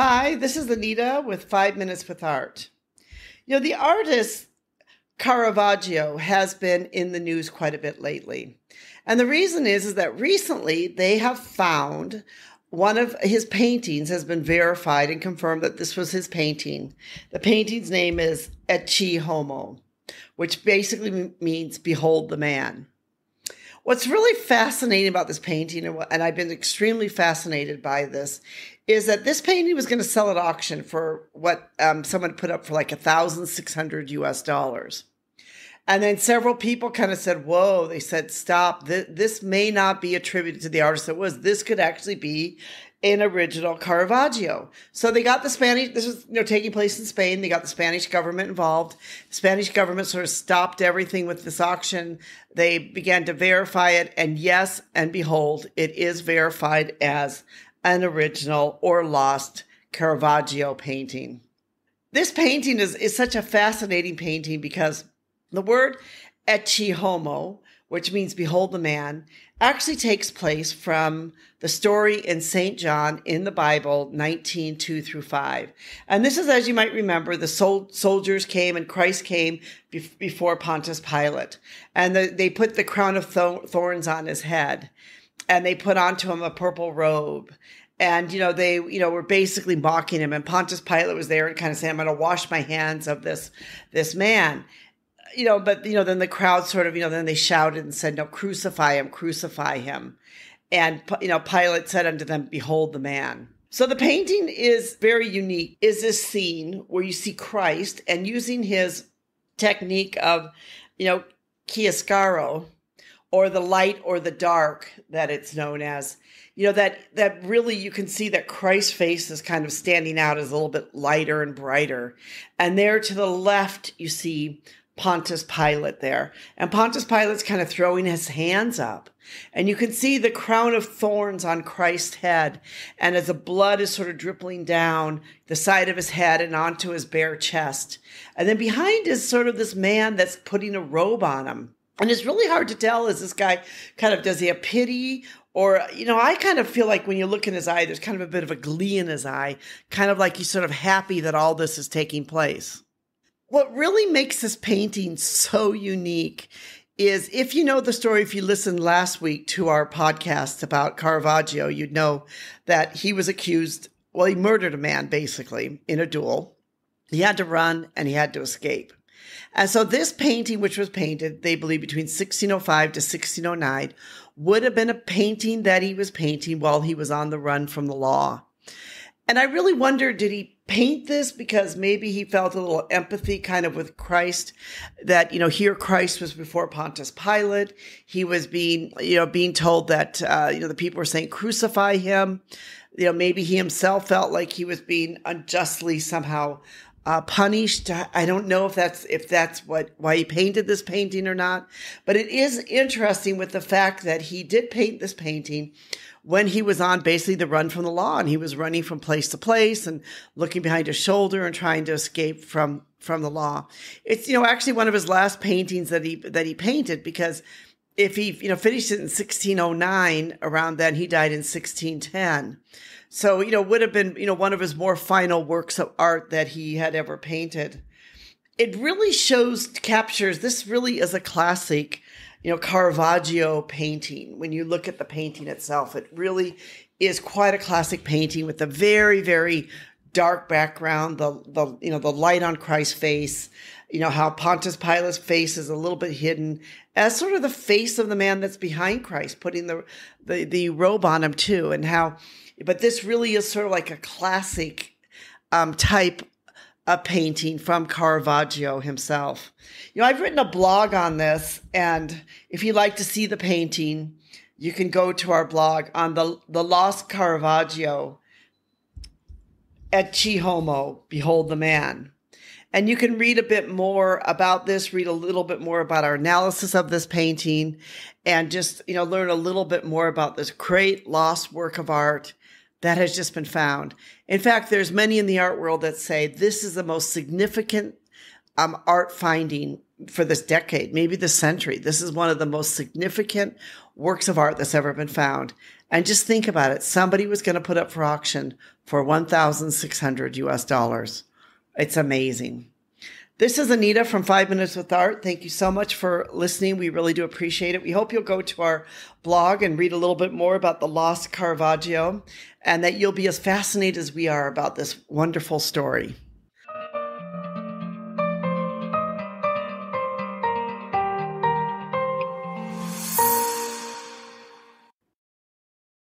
Hi, this is Anita with 5 Minutes with Art. The artist Caravaggio has been in the news quite a bit lately. And the reason is that recently they have found one of his paintings has been verified and confirmed that this was his painting. The painting's name is Ecce Homo, which basically means behold the man. What's really fascinating about this painting, and I've been extremely fascinated by this, is that this painting was going to sell at auction for what someone put up for like $1,600 US. And then several people kind of said, whoa, they said, stop, this may not be attributed to the artist it was. This could actually be an original Caravaggio. So they got the Spanish, this was taking place in Spain. They got the Spanish government involved. The Spanish government sort of stopped everything with this auction. They began to verify it. And yes, and behold, it is verified as an original or lost Caravaggio painting. This painting is such a fascinating painting because the word Ecce Homo, which means behold the man, actually takes place from the story in St. John in the Bible, 19:2-5. And this is, as you might remember, the soldiers came and Christ came before Pontius Pilate. And they put the crown of thorns on his head. And they put onto him a purple robe. And, they, were basically mocking him. And Pontius Pilate was there and kind of saying, I'm going to wash my hands of this man. But then the crowd sort of, then they shouted and said, no, crucify him, crucify him. And, Pilate said unto them, behold the man. So the painting is very unique, is this scene where you see Christ and using his technique of, chiaroscuro, or the light or the dark that it's known as, that really you can see that Christ's face is kind of standing out as a little bit lighter and brighter. And there to the left, you see Pontius Pilate there. And Pontius Pilate's kind of throwing his hands up. And you can see the crown of thorns on Christ's head. And as the blood is sort of dripping down the side of his head and onto his bare chest. And then behind is sort of this man that's putting a robe on him. And it's really hard to tell, is this guy does he have pity? Or, I kind of feel like when you look in his eye, there's kind of a bit of a glee in his eye, kind of like he's sort of happy that all this is taking place. What really makes this painting so unique is, if you know the story, if you listened last week to our podcast about Caravaggio, you'd know that he was accused, he murdered a man basically in a duel. He had to run and he had to escape. And so this painting, which was painted, they believe between 1605 to 1609, would have been a painting that he was painting while he was on the run from the law. And I really wonder, did he paint this because maybe he felt a little empathy kind of with Christ, that, here Christ was before Pontius Pilate. He was being told that, the people were saying, crucify him. Maybe he himself felt like he was being unjustly somehow punished. I don't know if that's why he painted this painting or not, but it is interesting with the fact that he did paint this painting when he was on basically the run from the law, and he was running from place to place and looking behind his shoulder and trying to escape from the law. It's actually one of his last paintings that he painted, because if he finished it in 1609, around then he died in 1610. So, would have been, one of his more final works of art that he had ever painted. It really captures, this really is a classic, Caravaggio painting. When you look at the painting itself, it really is quite a classic painting with a very, very dark background, the light on Christ's face, how Pontius Pilate's face is a little bit hidden as sort of the face of the man that's behind Christ, putting the robe on him too, but this really is sort of like a classic type of painting from Caravaggio himself. I've written a blog on this, and if you'd like to see the painting, you can go to our blog on the Lost Caravaggio, Ecce Homo, behold the man. And you can read a bit more about this, read a little bit more about our analysis of this painting, and just, learn a little bit more about this great lost work of art that has just been found. In fact, there's many in the art world that say this is the most significant art finding for this decade, maybe this century. This is one of the most significant works of art that's ever been found. And just think about it. Somebody was going to put up for auction for $1,600 US. It's amazing. This is Anita from 5 Minutes with Art. Thank you so much for listening. We really do appreciate it. We hope you'll go to our blog and read a little bit more about the lost Caravaggio, and that you'll be as fascinated as we are about this wonderful story.